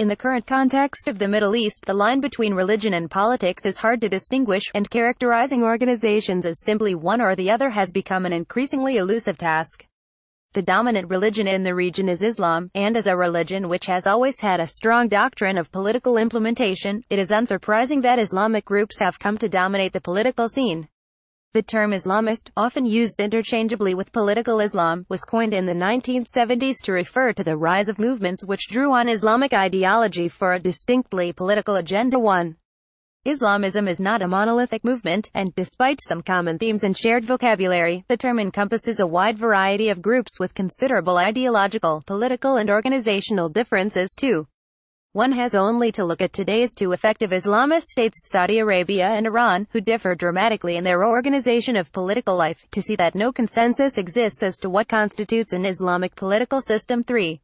In the current context of the Middle East, the line between religion and politics is hard to distinguish, and characterizing organizations as simply one or the other has become an increasingly elusive task. The dominant religion in the region is Islam, and as a religion which has always had a strong doctrine of political implementation, it is unsurprising that Islamic groups have come to dominate the political scene. The term Islamist, often used interchangeably with political Islam, was coined in the 1970s to refer to the rise of movements which drew on Islamic ideology for a distinctly political agenda. 1. Islamism is not a monolithic movement, and, despite some common themes and shared vocabulary, the term encompasses a wide variety of groups with considerable ideological, political and organizational differences too. One has only to look at today's two effective Islamist states, Saudi Arabia and Iran, who differ dramatically in their organization of political life, to see that no consensus exists as to what constitutes an Islamic political system. 3.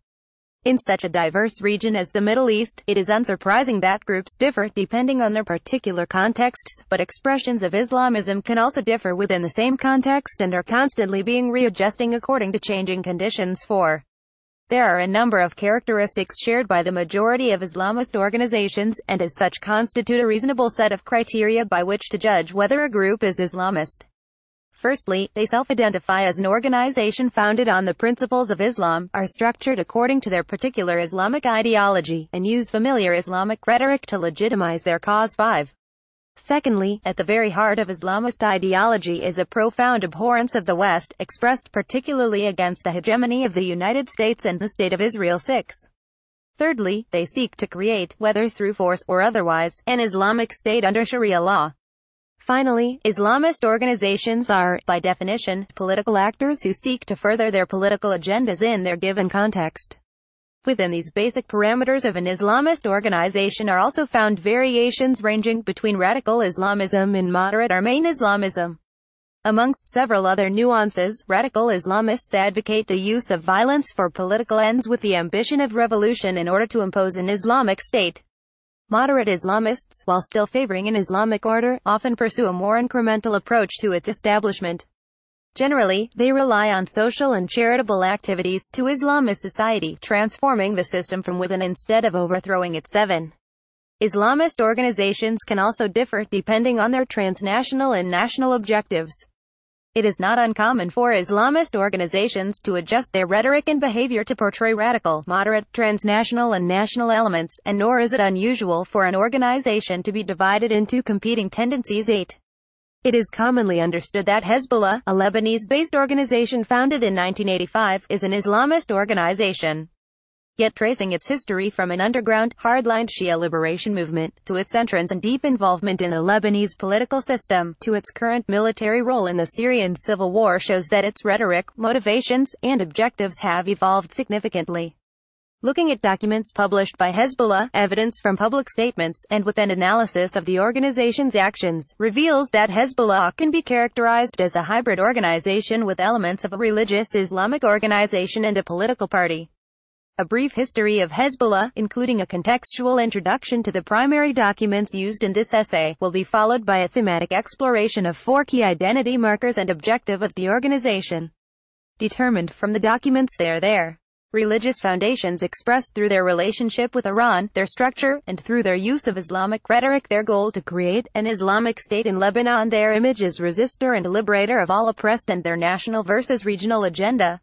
In such a diverse region as the Middle East, it is unsurprising that groups differ depending on their particular contexts, but expressions of Islamism can also differ within the same context and are constantly being readjusting according to changing conditions. 4. There are a number of characteristics shared by the majority of Islamist organizations, and as such constitute a reasonable set of criteria by which to judge whether a group is Islamist. Firstly, they self-identify as an organization founded on the principles of Islam, are structured according to their particular Islamic ideology, and use familiar Islamic rhetoric to legitimize their cause. 5. Secondly, at the very heart of Islamist ideology is a profound abhorrence of the West, expressed particularly against the hegemony of the United States and the State of Israel. 6. Thirdly, they seek to create, whether through force or otherwise, an Islamic state under Sharia law. Finally, Islamist organizations are, by definition, political actors who seek to further their political agendas in their given context. Within these basic parameters of an Islamist organization are also found variations ranging between radical Islamism and moderate or main Islamism. Amongst several other nuances, radical Islamists advocate the use of violence for political ends with the ambition of revolution in order to impose an Islamic state. Moderate Islamists, while still favoring an Islamic order, often pursue a more incremental approach to its establishment. Generally, they rely on social and charitable activities to Islamist society, transforming the system from within instead of overthrowing it. 7. Islamist organizations can also differ depending on their transnational and national objectives. It is not uncommon for Islamist organizations to adjust their rhetoric and behavior to portray radical, moderate, transnational and national elements, and nor is it unusual for an organization to be divided into competing tendencies. 8. It is commonly understood that Hezbollah, a Lebanese-based organization founded in 1985, is an Islamist organization. Yet tracing its history from an underground, hardlined Shia liberation movement, to its entrance and deep involvement in the Lebanese political system, to its current military role in the Syrian civil war shows that its rhetoric, motivations, and objectives have evolved significantly. Looking at documents published by Hezbollah, evidence from public statements, and with an analysis of the organization's actions, reveals that Hezbollah can be characterized as a hybrid organization with elements of a religious Islamic organization and a political party. A brief history of Hezbollah, including a contextual introduction to the primary documents used in this essay, will be followed by a thematic exploration of 4 key identity markers and objective of the organization. Determined from the documents their religious foundations expressed through their relationship with Iran, their structure, and through their use of Islamic rhetoric, their goal to create an Islamic state in Lebanon, their image as resistor and liberator of all oppressed, and their national versus regional agenda.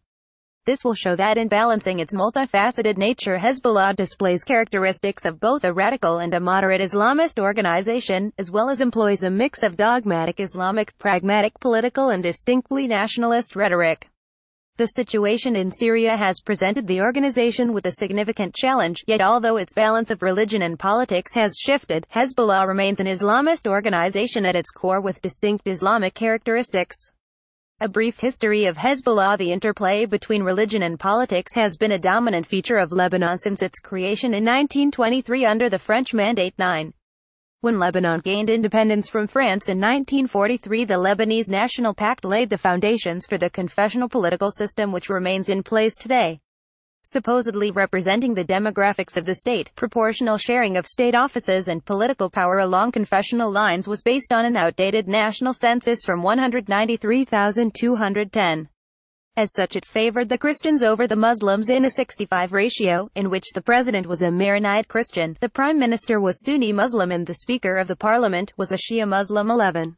This will show that in balancing its multifaceted nature, Hezbollah displays characteristics of both a radical and a moderate Islamist organization, as well as employs a mix of dogmatic Islamic, pragmatic political and distinctly nationalist rhetoric. The situation in Syria has presented the organization with a significant challenge, yet although its balance of religion and politics has shifted, Hezbollah remains an Islamist organization at its core with distinct Islamic characteristics. A brief history of Hezbollah. The interplay between religion and politics has been a dominant feature of Lebanon since its creation in 1923 under the French Mandate 9. When Lebanon gained independence from France in 1943, the Lebanese National Pact laid the foundations for the confessional political system which remains in place today. Supposedly representing the demographics of the state, proportional sharing of state offices and political power along confessional lines was based on an outdated national census from 193,210. As such, it favored the Christians over the Muslims in a 65 ratio, in which the president was a Maronite Christian, the prime minister was Sunni Muslim and the speaker of the parliament was a Shia Muslim. 11.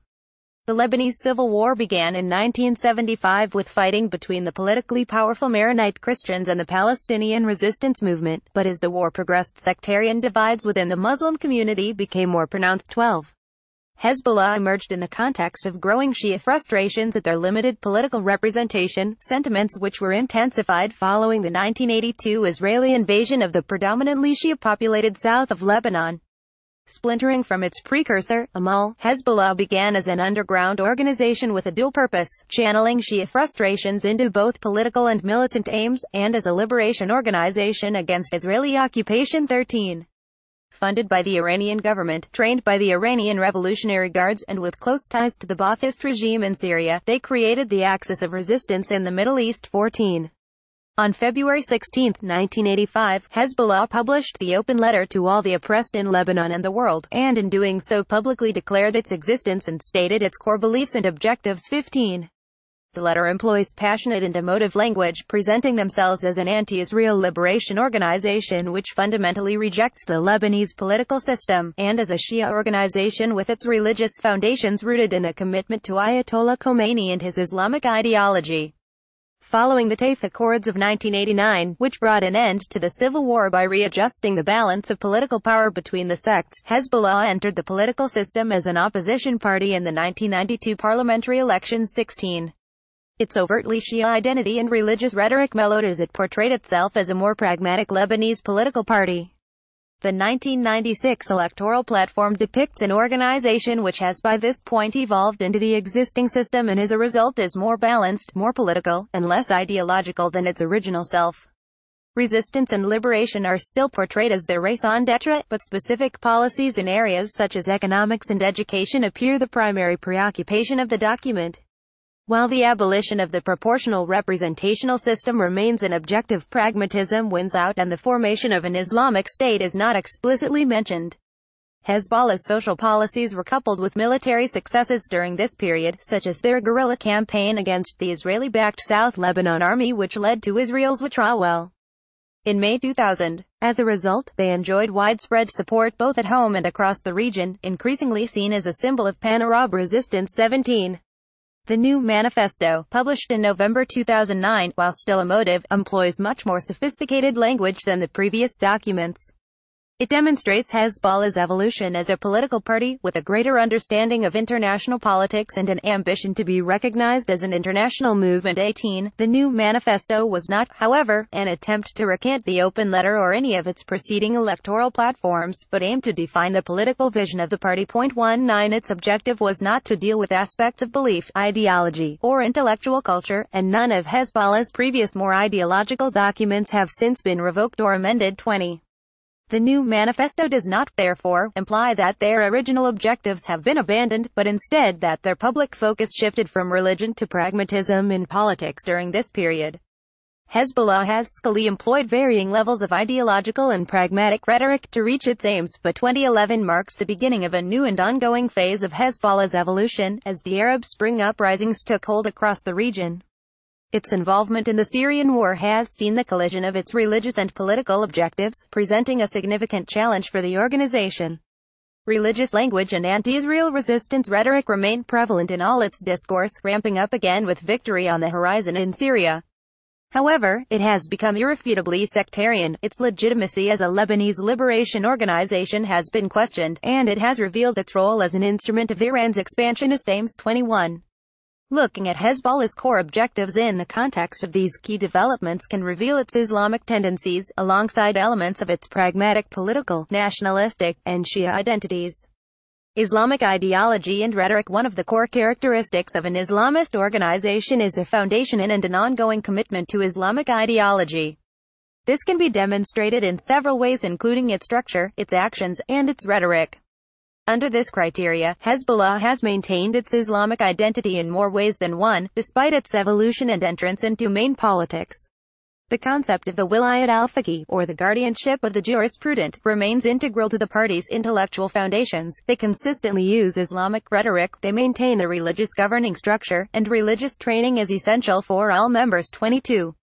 The Lebanese Civil War began in 1975 with fighting between the politically powerful Maronite Christians and the Palestinian resistance movement, but as the war progressed, sectarian divides within the Muslim community became more pronounced. 12. Hezbollah emerged in the context of growing Shia frustrations at their limited political representation, sentiments which were intensified following the 1982 Israeli invasion of the predominantly Shia-populated south of Lebanon. Splintering from its precursor, Amal, Hezbollah began as an underground organization with a dual purpose, channeling Shia frustrations into both political and militant aims, and as a liberation organization against Israeli occupation. 13. Funded by the Iranian government, trained by the Iranian Revolutionary Guards, and with close ties to the Ba'athist regime in Syria, they created the axis of resistance in the Middle East. 14. On February 16, 1985, Hezbollah published the open letter to all the oppressed in Lebanon and the world, and in doing so publicly declared its existence and stated its core beliefs and objectives. 15. The letter employs passionate and emotive language, presenting themselves as an anti-Israel liberation organization which fundamentally rejects the Lebanese political system, and as a Shia organization with its religious foundations rooted in a commitment to Ayatollah Khomeini and his Islamic ideology. Following the Taif Accords of 1989, which brought an end to the civil war by readjusting the balance of political power between the sects, Hezbollah entered the political system as an opposition party in the 1992 parliamentary elections. 16. Its overtly Shia identity and religious rhetoric mellowed as it portrayed itself as a more pragmatic Lebanese political party. The 1996 electoral platform depicts an organization which has by this point evolved into the existing system and as a result is more balanced, more political, and less ideological than its original self. Resistance and liberation are still portrayed as their raison d'etre, but specific policies in areas such as economics and education appear the primary preoccupation of the document. While the abolition of the proportional representational system remains, an objective pragmatism wins out and the formation of an Islamic state is not explicitly mentioned. Hezbollah's social policies were coupled with military successes during this period, such as their guerrilla campaign against the Israeli-backed South Lebanon Army, which led to Israel's withdrawal in May 2000. As a result, they enjoyed widespread support both at home and across the region, increasingly seen as a symbol of pan-Arab resistance. 17. The new manifesto, published in November 2009, while still emotive, employs much more sophisticated language than the previous documents. It demonstrates Hezbollah's evolution as a political party, with a greater understanding of international politics and an ambition to be recognized as an international movement. 18. The new manifesto was not, however, an attempt to recant the open letter or any of its preceding electoral platforms, but aimed to define the political vision of the party. 19. Its objective was not to deal with aspects of belief, ideology, or intellectual culture, and none of Hezbollah's previous more ideological documents have since been revoked or amended. 20. The new manifesto does not, therefore, imply that their original objectives have been abandoned, but instead that their public focus shifted from religion to pragmatism in politics during this period. Hezbollah has skillfully employed varying levels of ideological and pragmatic rhetoric to reach its aims, but 2011 marks the beginning of a new and ongoing phase of Hezbollah's evolution, as the Arab Spring uprisings took hold across the region. Its involvement in the Syrian war has seen the collision of its religious and political objectives, presenting a significant challenge for the organization. Religious language and anti-Israel resistance rhetoric remain prevalent in all its discourse, ramping up again with victory on the horizon in Syria. However, it has become irrefutably sectarian, its legitimacy as a Lebanese liberation organization has been questioned, and it has revealed its role as an instrument of Iran's expansionist aims. 21. Looking at Hezbollah's core objectives in the context of these key developments can reveal its Islamic tendencies, alongside elements of its pragmatic political, nationalistic, and Shia identities. Islamic ideology and rhetoric. One of the core characteristics of an Islamist organization is a foundation in and an ongoing commitment to Islamic ideology. This can be demonstrated in several ways, including its structure, its actions, and its rhetoric. Under this criteria, Hezbollah has maintained its Islamic identity in more ways than one, despite its evolution and entrance into main politics. The concept of the wilayat al-fiqh, or the guardianship of the jurisprudent, remains integral to the party's intellectual foundations. They consistently use Islamic rhetoric, they maintain a religious governing structure, and religious training is essential for all members. 22.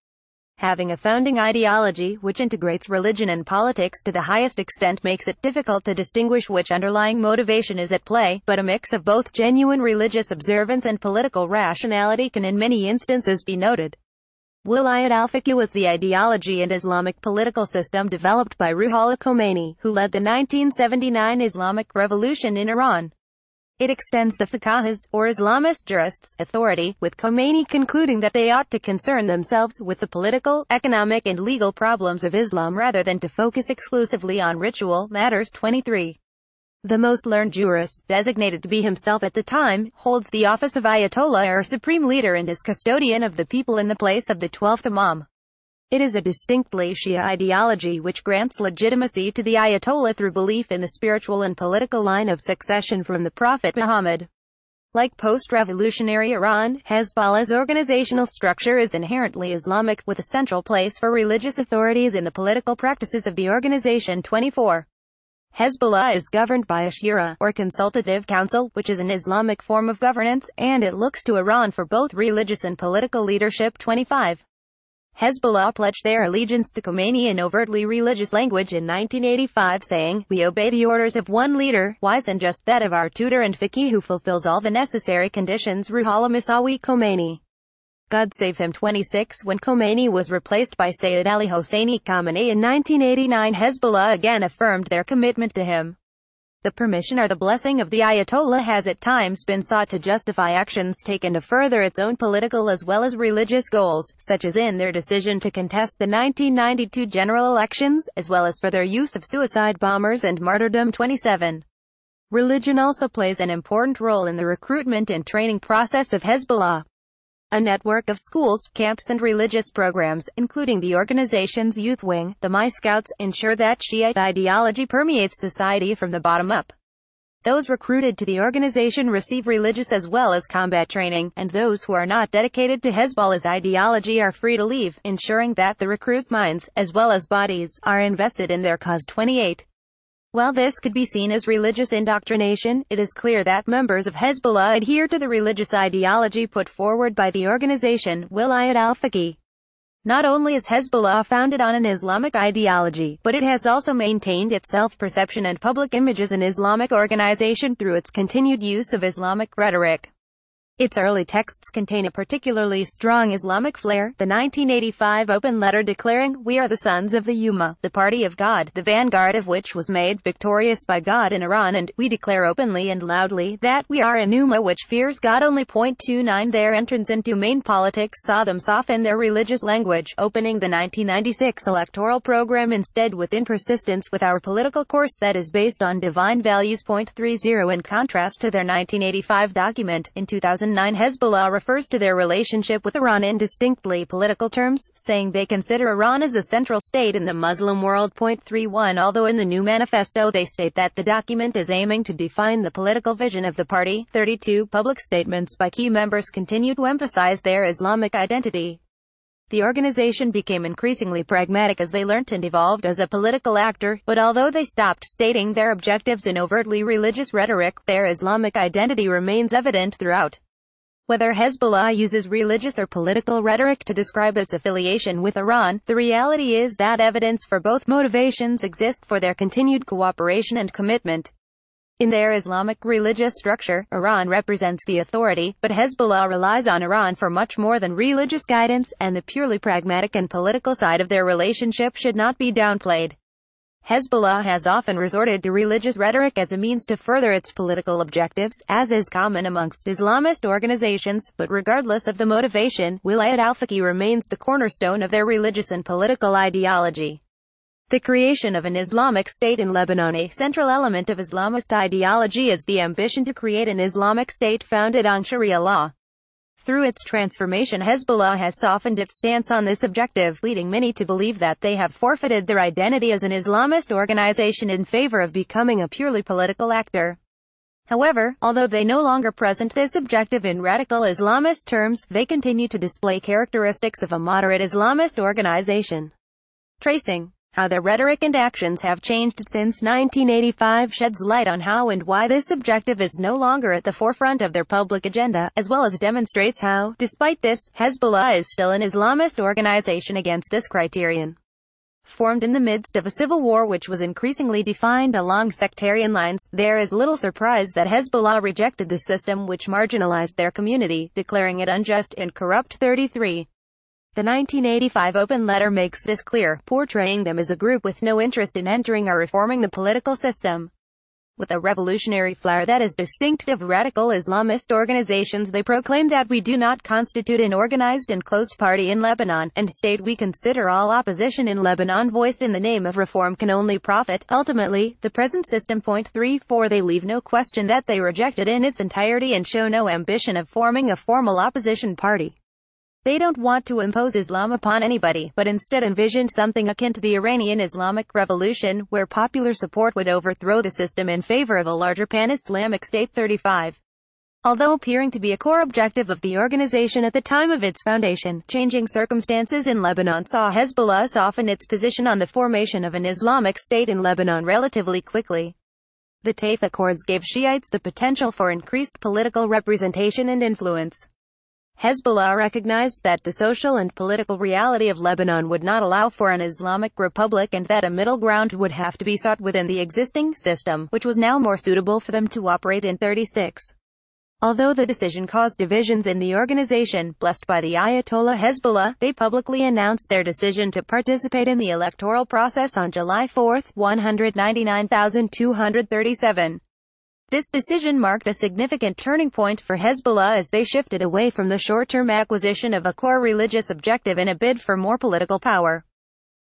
Having a founding ideology, which integrates religion and politics to the highest extent, makes it difficult to distinguish which underlying motivation is at play, but a mix of both genuine religious observance and political rationality can in many instances be noted. Wilayat al-fiqh was the ideology and Islamic political system developed by Ruhollah Khomeini, who led the 1979 Islamic Revolution in Iran. It extends the fuqahas, or Islamist jurists, authority, with Khomeini concluding that they ought to concern themselves with the political, economic and legal problems of Islam rather than to focus exclusively on ritual matters. 23. The most learned jurist, designated to be himself at the time, holds the office of Ayatollah or supreme leader and is custodian of the people in the place of the 12th Imam. It is a distinctly Shia ideology which grants legitimacy to the Ayatollah through belief in the spiritual and political line of succession from the Prophet Muhammad. Like post-revolutionary Iran, Hezbollah's organizational structure is inherently Islamic, with a central place for religious authorities in the political practices of the organization. 24. Hezbollah is governed by a shura, or consultative council, which is an Islamic form of governance, and it looks to Iran for both religious and political leadership. 25. Hezbollah pledged their allegiance to Khomeini in overtly religious language in 1985, saying, "We obey the orders of one leader, wise and just, that of our tutor and faqih who fulfills all the necessary conditions, Ruhollah Musawi Khomeini. God save him." 26. When Khomeini was replaced by Sayyid Ali Hosseini Khamenei in 1989, Hezbollah again affirmed their commitment to him. The permission or the blessing of the Ayatollah has at times been sought to justify actions taken to further its own political as well as religious goals, such as in their decision to contest the 1992 general elections, as well as for their use of suicide bombers and martyrdom. 27. Religion also plays an important role in the recruitment and training process of Hezbollah. A network of schools, camps and religious programs, including the organization's youth wing, the My Scouts, ensure that Shiite ideology permeates society from the bottom up. Those recruited to the organization receive religious as well as combat training, and those who are not dedicated to Hezbollah's ideology are free to leave, ensuring that the recruits' minds, as well as bodies, are invested in their cause. 28. While this could be seen as religious indoctrination, it is clear that members of Hezbollah adhere to the religious ideology put forward by the organization, Wilayat al-Fiqh. Not only is Hezbollah founded on an Islamic ideology, but it has also maintained its self-perception and public image as an Islamic organization through its continued use of Islamic rhetoric. Its early texts contain a particularly strong Islamic flair, the 1985 open letter declaring, "We are the sons of the Ummah, the party of God, the vanguard of which was made victorious by God in Iran, and we declare openly and loudly that we are an Ummah which fears God only." 29. Their entrance into main politics saw them soften their religious language, opening the 1996 electoral program instead with persistence with our political course that is based on divine values. 30. In contrast to their 1985 document, in 2009 Hezbollah refers to their relationship with Iran in distinctly political terms, saying they consider Iran as a central state in the Muslim world. 31. Although in the new manifesto they state that the document is aiming to define the political vision of the party. 32. Public statements by key members continue to emphasize their Islamic identity. The organization became increasingly pragmatic as they learnt and evolved as a political actor, but although they stopped stating their objectives in overtly religious rhetoric, their Islamic identity remains evident throughout. Whether Hezbollah uses religious or political rhetoric to describe its affiliation with Iran, the reality is that evidence for both motivations exists for their continued cooperation and commitment. In their Islamic religious structure, Iran represents the authority, but Hezbollah relies on Iran for much more than religious guidance, and the purely pragmatic and political side of their relationship should not be downplayed. Hezbollah has often resorted to religious rhetoric as a means to further its political objectives, as is common amongst Islamist organizations, but regardless of the motivation, Wilayat al-Fiqh remains the cornerstone of their religious and political ideology. The creation of an Islamic state in Lebanon. A central element of Islamist ideology is the ambition to create an Islamic state founded on Sharia law. Through its transformation, Hezbollah has softened its stance on this objective, leading many to believe that they have forfeited their identity as an Islamist organization in favor of becoming a purely political actor. However, although they no longer present this objective in radical Islamist terms, they continue to display characteristics of a moderate Islamist organization. Tracing how their rhetoric and actions have changed since 1985 sheds light on how and why this objective is no longer at the forefront of their public agenda, as well as demonstrates how, despite this, Hezbollah is still an Islamist organization against this criterion. Formed in the midst of a civil war which was increasingly defined along sectarian lines, there is little surprise that Hezbollah rejected the system which marginalized their community, declaring it unjust and corrupt. 33. The 1985 open letter makes this clear, portraying them as a group with no interest in entering or reforming the political system. With a revolutionary flair that is distinctive of radical Islamist organizations, they proclaim that we do not constitute an organized and closed party in Lebanon, and state we consider all opposition in Lebanon voiced in the name of reform can only profit, ultimately, the present system. 34 They leave no question that they reject it in its entirety and show no ambition of forming a formal opposition party. They don't want to impose Islam upon anybody, but instead envisioned something akin to the Iranian Islamic Revolution, where popular support would overthrow the system in favor of a larger pan-Islamic state. 35. Although appearing to be a core objective of the organization at the time of its foundation, changing circumstances in Lebanon saw Hezbollah soften its position on the formation of an Islamic state in Lebanon relatively quickly. The Taif Accords gave Shiites the potential for increased political representation and influence. Hezbollah recognized that the social and political reality of Lebanon would not allow for an Islamic republic and that a middle ground would have to be sought within the existing system, which was now more suitable for them to operate in. 36. Although the decision caused divisions in the organization, blessed by the Ayatollah Hezbollah, they publicly announced their decision to participate in the electoral process on July 4, 199,237. This decision marked a significant turning point for Hezbollah as they shifted away from the short-term acquisition of a core religious objective in a bid for more political power.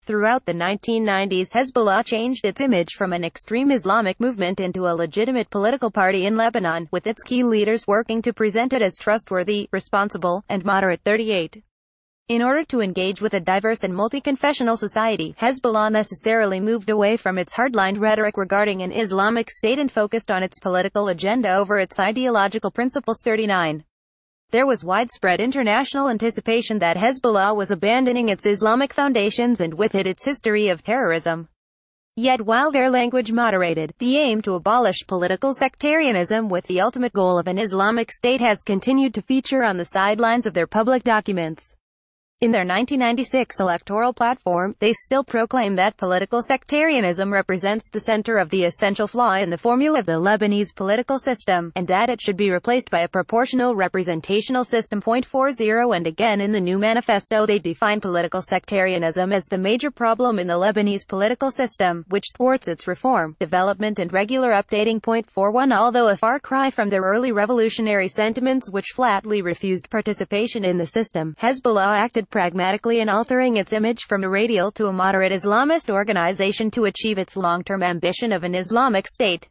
Throughout the 1990s, Hezbollah changed its image from an extreme Islamic movement into a legitimate political party in Lebanon, with its key leaders working to present it as trustworthy, responsible, and moderate. 38. In order to engage with a diverse and multi-confessional society, Hezbollah necessarily moved away from its hardline rhetoric regarding an Islamic state and focused on its political agenda over its ideological principles. 39. There was widespread international anticipation that Hezbollah was abandoning its Islamic foundations and with it its history of terrorism. Yet while their language moderated, the aim to abolish political sectarianism with the ultimate goal of an Islamic state has continued to feature on the sidelines of their public documents. In their 1996 electoral platform, they still proclaim that political sectarianism represents the center of the essential flaw in the formula of the Lebanese political system, and that it should be replaced by a proportional representational system. 40 And again in the new manifesto they define political sectarianism as the major problem in the Lebanese political system, which thwarts its reform, development and regular updating. 41 Although a far cry from their early revolutionary sentiments which flatly refused participation in the system, Hezbollah acted pragmatically in altering its image from a radical to a moderate Islamist organization to achieve its long-term ambition of an Islamic state.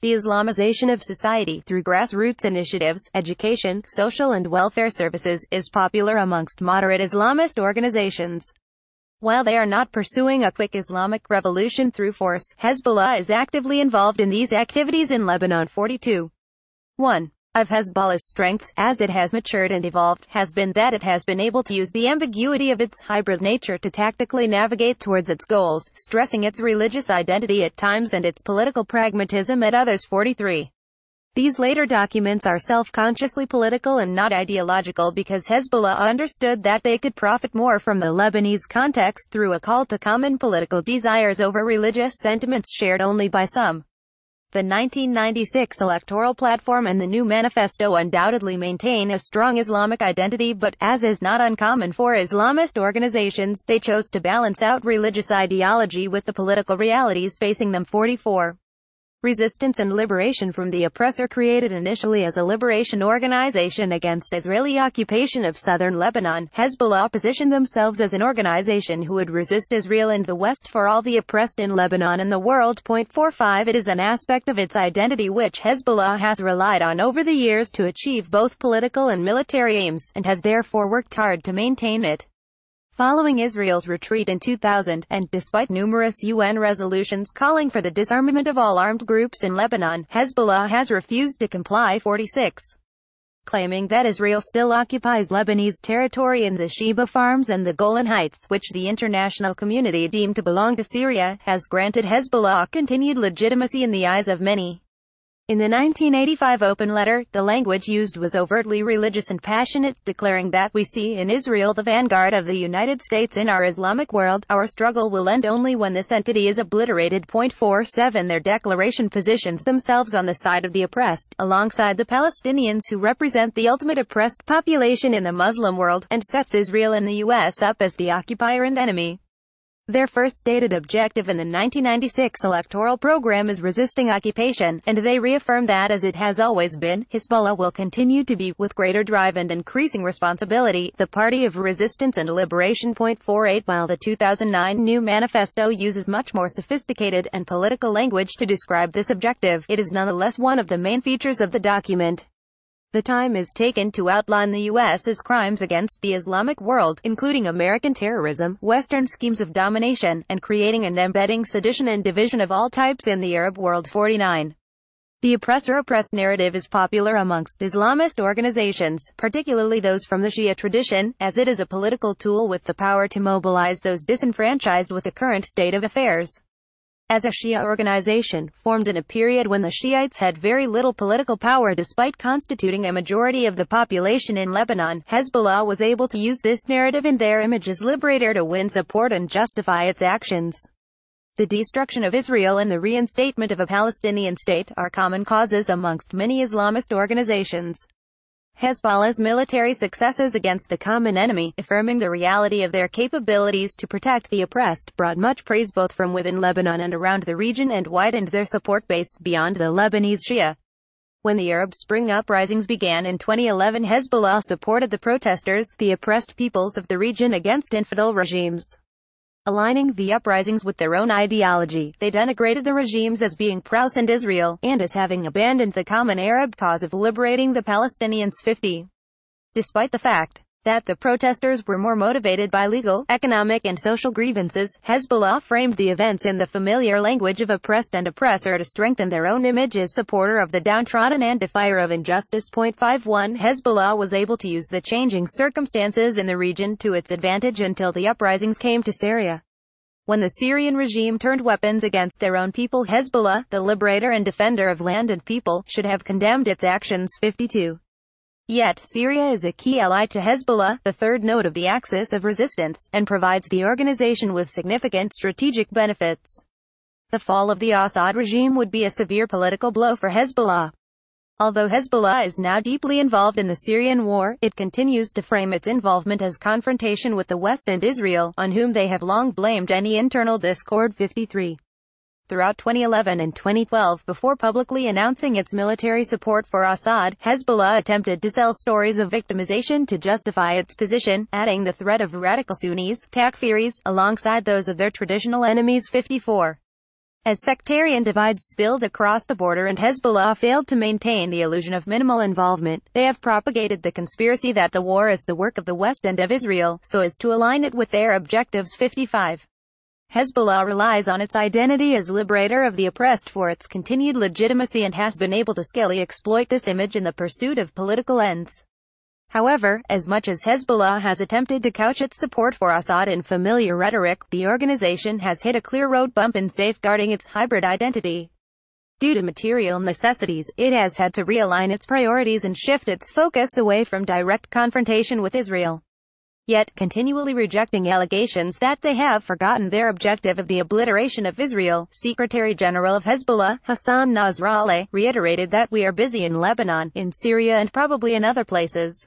The Islamization of society, through grassroots initiatives, education, social and welfare services, is popular amongst moderate Islamist organizations. While they are not pursuing a quick Islamic revolution through force, Hezbollah is actively involved in these activities in Lebanon. 42. 1. Of Hezbollah's strengths, as it has matured and evolved, has been that it has been able to use the ambiguity of its hybrid nature to tactically navigate towards its goals, stressing its religious identity at times and its political pragmatism at others. 43. These later documents are self-consciously political and not ideological because Hezbollah understood that they could profit more from the Lebanese context through a call to common political desires over religious sentiments shared only by some. The 1996 electoral platform and the new manifesto undoubtedly maintain a strong Islamic identity, but, as is not uncommon for Islamist organizations, they chose to balance out religious ideology with the political realities facing them. 44. Resistance and liberation from the oppressor. Created initially as a liberation organization against Israeli occupation of southern Lebanon, Hezbollah positioned themselves as an organization who would resist Israel and the West for all the oppressed in Lebanon and the world. 45 It is an aspect of its identity which Hezbollah has relied on over the years to achieve both political and military aims, and has therefore worked hard to maintain it. Following Israel's retreat in 2000, and despite numerous UN resolutions calling for the disarmament of all armed groups in Lebanon, Hezbollah has refused to comply. 46. Claiming that Israel still occupies Lebanese territory in the Sheba Farms and the Golan Heights, which the international community deemed to belong to Syria, has granted Hezbollah continued legitimacy in the eyes of many. In the 1985 open letter, the language used was overtly religious and passionate, declaring that we see in Israel the vanguard of the United States in our Islamic world. Our struggle will end only when this entity is obliterated. 47 Their declaration positions themselves on the side of the oppressed, alongside the Palestinians who represent the ultimate oppressed population in the Muslim world, and sets Israel and the U.S. up as the occupier and enemy. Their first stated objective in the 1996 electoral program is resisting occupation, and they reaffirm that, as it has always been, Hezbollah will continue to be, with greater drive and increasing responsibility, the party of resistance and liberation. 48 While the 2009 new manifesto uses much more sophisticated and political language to describe this objective, it is nonetheless one of the main features of the document. The time is taken to outline the U.S.'s crimes against the Islamic world, including American terrorism, Western schemes of domination, and creating and embedding sedition and division of all types in the Arab world. 49. The oppressor-oppressed narrative is popular amongst Islamist organizations, particularly those from the Shia tradition, as it is a political tool with the power to mobilize those disenfranchised with the current state of affairs. As a Shia organization, formed in a period when the Shiites had very little political power despite constituting a majority of the population in Lebanon, Hezbollah was able to use this narrative in their image as liberator to win support and justify its actions. The destruction of Israel and the reinstatement of a Palestinian state are common causes amongst many Islamist organizations. Hezbollah's military successes against the common enemy, affirming the reality of their capabilities to protect the oppressed, brought much praise both from within Lebanon and around the region, and widened their support base beyond the Lebanese Shia. When the Arab Spring uprisings began in 2011, Hezbollah supported the protesters, the oppressed peoples of the region, against infidel regimes. Aligning the uprisings with their own ideology, they denigrated the regimes as being pro-US and Israel, and as having abandoned the common Arab cause of liberating the Palestinians. 50. Despite the fact that the protesters were more motivated by legal, economic and social grievances, Hezbollah framed the events in the familiar language of oppressed and oppressor to strengthen their own image as supporter of the downtrodden and defier of injustice. 51 Hezbollah was able to use the changing circumstances in the region to its advantage until the uprisings came to Syria. When the Syrian regime turned weapons against their own people, Hezbollah, the liberator and defender of land and people, should have condemned its actions. 52. Yet, Syria is a key ally to Hezbollah, the third node of the axis of resistance, and provides the organization with significant strategic benefits. The fall of the Assad regime would be a severe political blow for Hezbollah. Although Hezbollah is now deeply involved in the Syrian war, it continues to frame its involvement as confrontation with the West and Israel, on whom they have long blamed any internal discord. 53. Throughout 2011 and 2012, before publicly announcing its military support for Assad, Hezbollah attempted to sell stories of victimization to justify its position, adding the threat of radical Sunnis, Takfiris, alongside those of their traditional enemies. 54. As sectarian divides spilled across the border and Hezbollah failed to maintain the illusion of minimal involvement, they have propagated the conspiracy that the war is the work of the West and of Israel, so as to align it with their objectives. 55. Hezbollah relies on its identity as liberator of the oppressed for its continued legitimacy and has been able to scalely exploit this image in the pursuit of political ends. However, as much as Hezbollah has attempted to couch its support for Assad in familiar rhetoric, the organization has hit a clear road bump in safeguarding its hybrid identity. Due to material necessities, it has had to realign its priorities and shift its focus away from direct confrontation with Israel. Yet, continually rejecting allegations that they have forgotten their objective of the obliteration of Israel, Secretary General of Hezbollah, Hassan Nasrallah, reiterated that we are busy in Lebanon, in Syria and probably in other places.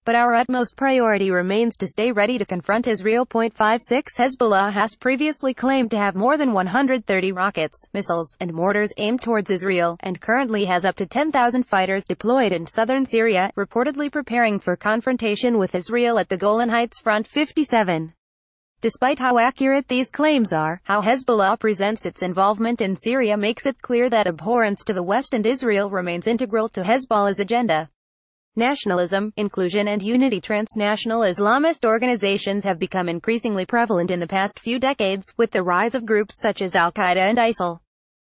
But our utmost priority remains to stay ready to confront Israel. 56 Hezbollah has previously claimed to have more than 130 rockets, missiles, and mortars aimed towards Israel, and currently has up to 10,000 fighters deployed in southern Syria, reportedly preparing for confrontation with Israel at the Golan Heights front. 57. Despite how accurate these claims are, how Hezbollah presents its involvement in Syria makes it clear that abhorrence to the West and Israel remains integral to Hezbollah's agenda. Nationalism, inclusion and unity. Transnational Islamist organizations have become increasingly prevalent in the past few decades, with the rise of groups such as Al-Qaeda and ISIL.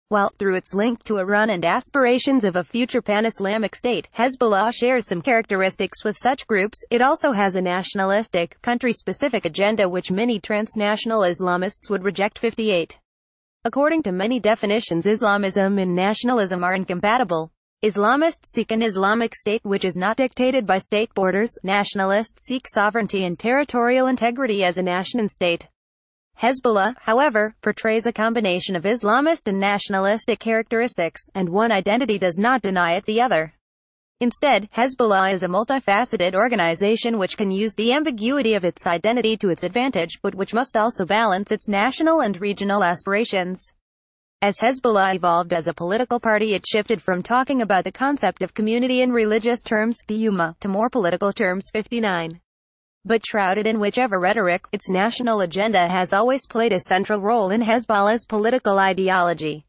While, through its link to Iran and aspirations of a future pan-Islamic state, Hezbollah shares some characteristics with such groups, it also has a nationalistic, country-specific agenda which many transnational Islamists would reject. 58. According to many definitions, Islamism and nationalism are incompatible. Islamists seek an Islamic state which is not dictated by state borders. Nationalists seek sovereignty and territorial integrity as a nation-state. Hezbollah, however, portrays a combination of Islamist and nationalistic characteristics, and one identity does not deny it the other. Instead, Hezbollah is a multifaceted organization which can use the ambiguity of its identity to its advantage, but which must also balance its national and regional aspirations. As Hezbollah evolved as a political party, it shifted from talking about the concept of community in religious terms, the Ummah, to more political terms. 59. But shrouded in whichever rhetoric, its national agenda has always played a central role in Hezbollah's political ideology.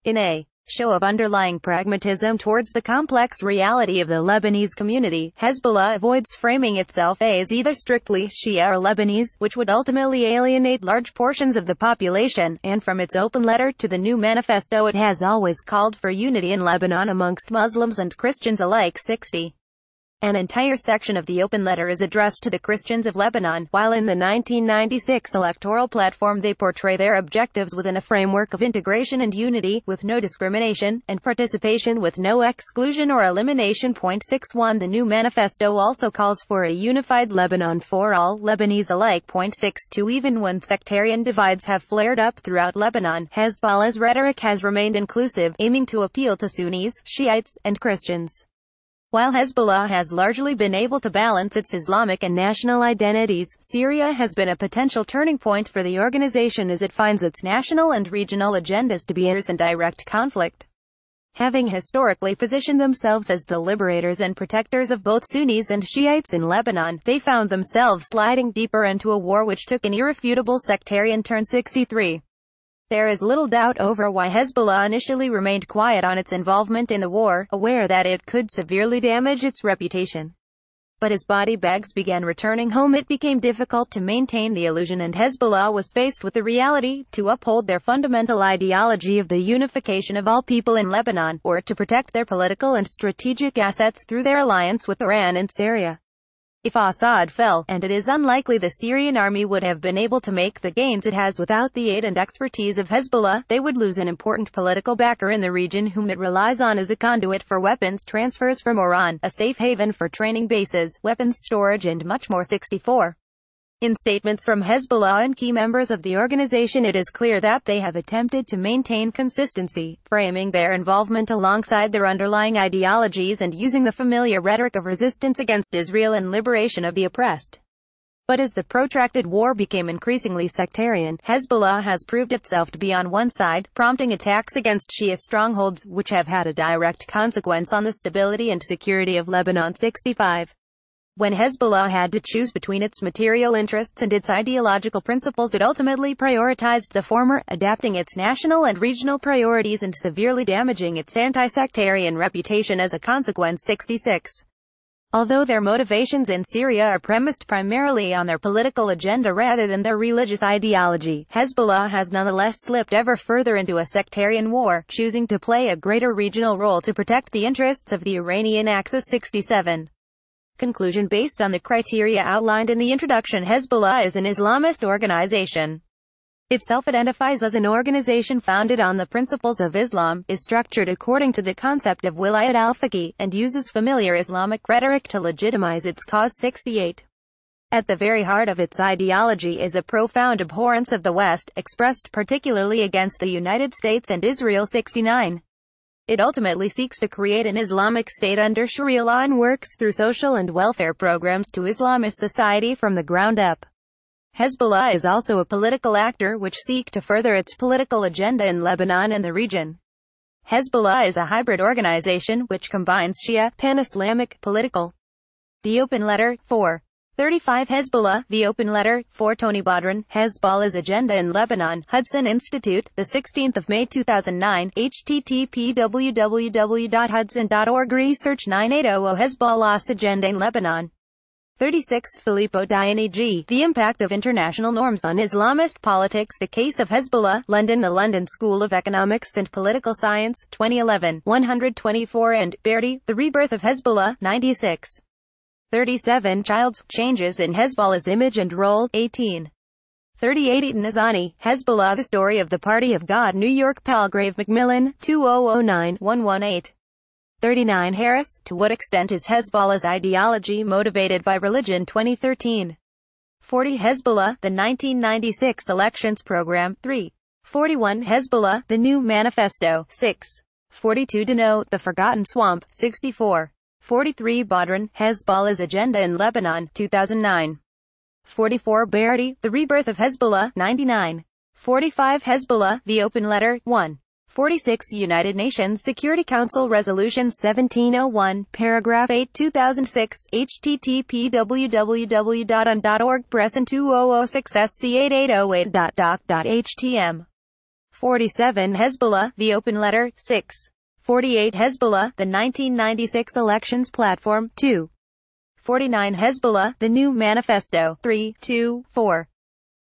In a show of underlying pragmatism towards the complex reality of the Lebanese community, Hezbollah avoids framing itself as either strictly Shia or Lebanese, which would ultimately alienate large portions of the population, and from its open letter to the new manifesto it has always called for unity in Lebanon amongst Muslims and Christians alike. 60. An entire section of the open letter is addressed to the Christians of Lebanon, while in the 1996 electoral platform they portray their objectives within a framework of integration and unity, with no discrimination, and participation with no exclusion or elimination. 61 The new manifesto also calls for a unified Lebanon for all Lebanese alike. 62 Even when sectarian divides have flared up throughout Lebanon, Hezbollah's rhetoric has remained inclusive, aiming to appeal to Sunnis, Shiites, and Christians. While Hezbollah has largely been able to balance its Islamic and national identities, Syria has been a potential turning point for the organization as it finds its national and regional agendas to be in direct conflict. Having historically positioned themselves as the liberators and protectors of both Sunnis and Shiites in Lebanon, they found themselves sliding deeper into a war which took an irrefutable sectarian turn. 63. There is little doubt over why Hezbollah initially remained quiet on its involvement in the war, aware that it could severely damage its reputation. But as body bags began returning home, it became difficult to maintain the illusion, and Hezbollah was faced with the reality to uphold their fundamental ideology of the unification of all people in Lebanon, or to protect their political and strategic assets through their alliance with Iran and Syria. If Assad fell, and it is unlikely the Syrian army would have been able to make the gains it has without the aid and expertise of Hezbollah, they would lose an important political backer in the region whom it relies on as a conduit for weapons transfers from Iran, a safe haven for training bases, weapons storage and much more. 64. In statements from Hezbollah and key members of the organization, it is clear that they have attempted to maintain consistency, framing their involvement alongside their underlying ideologies and using the familiar rhetoric of resistance against Israel and liberation of the oppressed. But as the protracted war became increasingly sectarian, Hezbollah has proved itself to be on one side, prompting attacks against Shia strongholds, which have had a direct consequence on the stability and security of Lebanon. 65. When Hezbollah had to choose between its material interests and its ideological principles, it ultimately prioritized the former, adapting its national and regional priorities and severely damaging its anti-sectarian reputation as a consequence. 66. Although their motivations in Syria are premised primarily on their political agenda rather than their religious ideology, Hezbollah has nonetheless slipped ever further into a sectarian war, choosing to play a greater regional role to protect the interests of the Iranian axis. 67. Conclusion. Based on the criteria outlined in the introduction, Hezbollah is an Islamist organization. It self-identifies as an organization founded on the principles of Islam, is structured according to the concept of wilayat al-faqih, and uses familiar Islamic rhetoric to legitimize its cause. 68. At the very heart of its ideology is a profound abhorrence of the West, expressed particularly against the United States and Israel. 69. It ultimately seeks to create an Islamic state under Sharia law and works through social and welfare programs to Islamist society from the ground up. Hezbollah is also a political actor which seeks to further its political agenda in Lebanon and the region. Hezbollah is a hybrid organization which combines Shia, pan-Islamic, political. The open letter. 4. 35 Hezbollah, The Open Letter, 4 Tony Bodran, Hezbollah's Agenda in Lebanon, Hudson Institute, the 16th of May 2009, http www.hudson.org Research 9800 Hezbollah's Agenda in Lebanon. 36 Filippo Dionigi, The Impact of International Norms on Islamist Politics, The Case of Hezbollah, London, The London School of Economics and Political Science, 2011, 124 and Berti, The Rebirth of Hezbollah, 96. 37 Childs, Changes in Hezbollah's Image and Role, 18. 38 Nazani, Hezbollah, The Story of the Party of God, New York Palgrave Macmillan, 2009-118. 39 Harris, To What Extent is Hezbollah's Ideology Motivated by Religion, 2013. 40 Hezbollah, The 1996 Elections Program, 3. 41 Hezbollah, The New Manifesto, 6. 42 Deno, The Forgotten Swamp, 64. 43 Bodran, Hezbollah's Agenda in Lebanon, 2009. 44 Berti, The Rebirth of Hezbollah, 99. 45 Hezbollah, The Open Letter, 1. 46 United Nations Security Council Resolution 1701, Paragraph 8 2006, http www.un.org Presson 2006 SC8808.doc.htm. 47 Hezbollah, The Open Letter, 6. 48 Hezbollah, The 1996 Elections Platform, 2. 49 Hezbollah, The New Manifesto, 3, 2, 4.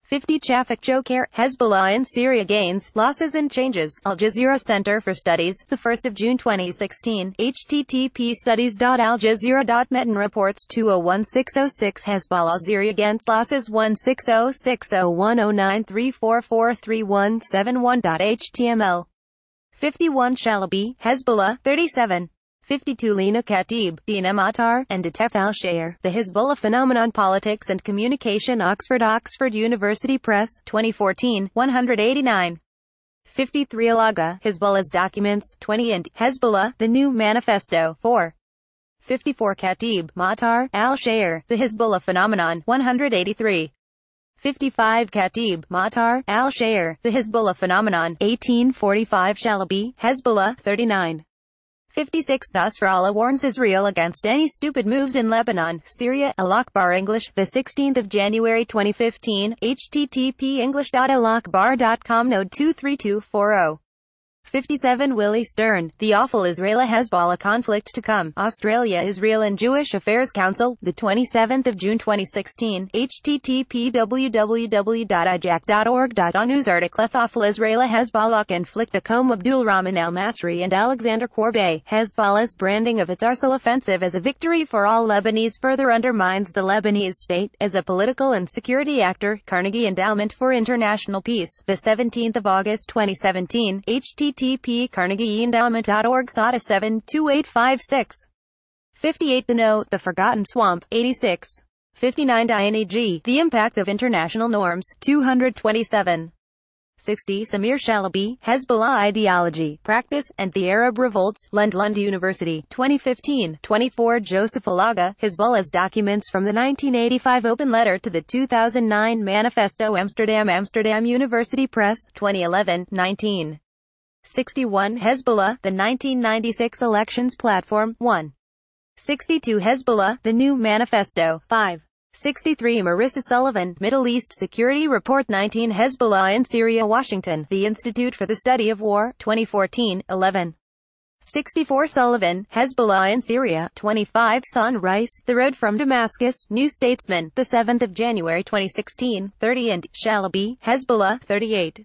50 Chafik Joker, Hezbollah in Syria Gains, Losses and Changes, Al Jazeera Center for Studies, 1 June 2016, http studies.aljazeera.net and reports 201606 Hezbollah Syria Gains Losses 160601093443171.html. 51 Shalabi, Hezbollah, 37. 52 Lina Khatib, Dina Matar, and Atef Al-Shayer, The Hezbollah Phenomenon Politics and Communication Oxford University Press, 2014, 189. 53 Alaga, Hezbollah's Documents, 20 and Hezbollah, The New Manifesto, 4. 54 Khatib, Matar, Al-Shayer, The Hezbollah Phenomenon, 183. 55 Khatib, Matar, Al-Shayer, The Hezbollah Phenomenon, 1845 Shalabi, Hezbollah, 39. 56 Nasrallah warns Israel against any stupid moves in Lebanon, Syria, Al-Akbar English, the 16th of January 2015, http english.alakbar.com node 23240. 57 Willie Stern, The Awful Israeli-Hezbollah Conflict to Come, Australia Israel and Jewish Affairs Council, the 27th of June 2016, http www.ijac.org. News article Awful Israeli-Hezbollah Conflict Akom Abdul Rahman Al-Masri and Alexander Corbet, Hezbollah's branding of its Arsil offensive as a victory for all Lebanese further undermines the Lebanese state as a political and security actor. Carnegie Endowment for International Peace, the 17th of August 2017, http carnegieendowment.org SATA 72856. 58 Deno, The Forgotten Swamp, 86. 59 Dionigi, The Impact of International Norms, 227. 60 Samir Shalabi, Hezbollah Ideology, Practice, and the Arab Revolts, Lund University, 2015. 24 Joseph Alaga, Hezbollah's Documents from the 1985 Open Letter to the 2009 Manifesto Amsterdam University Press, 2011, 19. 61 Hezbollah, The 1996 Elections Platform, 1. 62 Hezbollah, The New Manifesto, 5. 63 Marissa Sullivan, Middle East Security Report 19 Hezbollah in Syria Washington, The Institute for the Study of War, 2014, 11. 64 Sullivan, Hezbollah in Syria, 25 Son Rice, The Road from Damascus, New Statesman, the 7th of January 2016, 30 and Shalabi, Hezbollah, 38.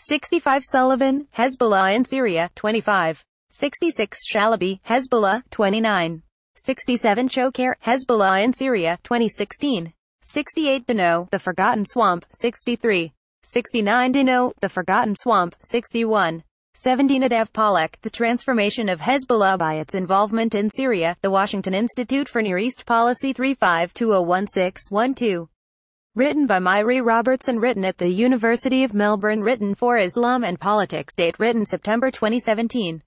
65 Sullivan, Hezbollah in Syria, 25. 66 Shalabi, Hezbollah, 29. 67 Choker, Hezbollah in Syria, 2016. 68 Deno, The Forgotten Swamp, 63. 69 Deno, The Forgotten Swamp, 61. 70 Nadav Pollack, The Transformation of Hezbollah by Its Involvement in Syria, The Washington Institute for Near East Policy 352016-12. Written by Myri Robertson. Written at the University of Melbourne. Written for Islam and Politics. Date written September 2017.